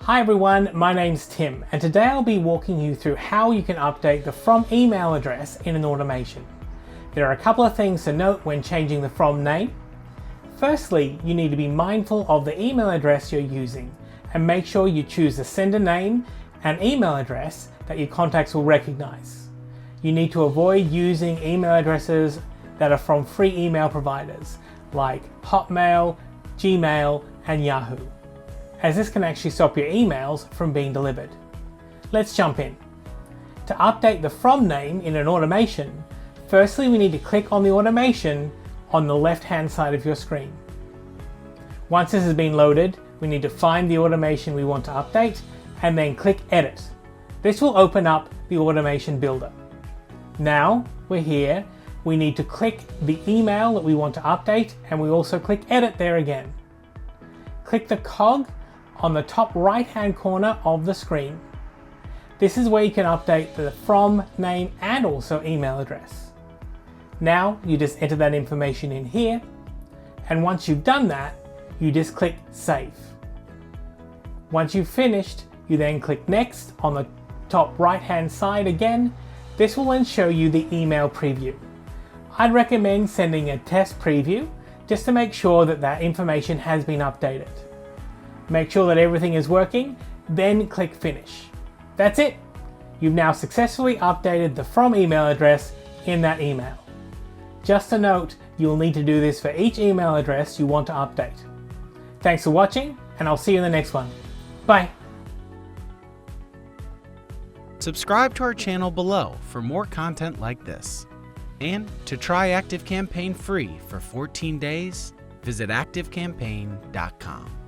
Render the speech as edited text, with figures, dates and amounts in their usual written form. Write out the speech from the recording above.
Hi everyone, my name's Tim, and today I'll be walking you through how you can update the from email address in an automation. There are a couple of things to note when changing the from name. Firstly, you need to be mindful of the email address you're using and make sure you choose the sender name and email address that your contacts will recognize. You need to avoid using email addresses that are from free email providers like Hotmail, Gmail, and Yahoo, as this can actually stop your emails from being delivered. Let's jump in. To update the from name in an automation, firstly we need to click on the automation on the left-hand side of your screen. Once this has been loaded, we need to find the automation we want to update and then click Edit. This will open up the automation builder. Now we're here, we need to click the email that we want to update, and we also click Edit there again. Click the cog on the top right hand corner of the screen. This is where you can update the from name and also email address. Now you just enter that information in here, and once you've done that, you just click Save. Once you've finished, you then click Next on the top right hand side again. This will then show you the email preview. I'd recommend sending a test preview just to make sure that that information has been updated. Make sure that everything is working, then click Finish. That's it. You've now successfully updated the from email address in that email. Just a note, you'll need to do this for each email address you want to update. Thanks for watching, and I'll see you in the next one. Bye. Subscribe to our channel below for more content like this. And to try ActiveCampaign free for 14 days, visit ActiveCampaign.com.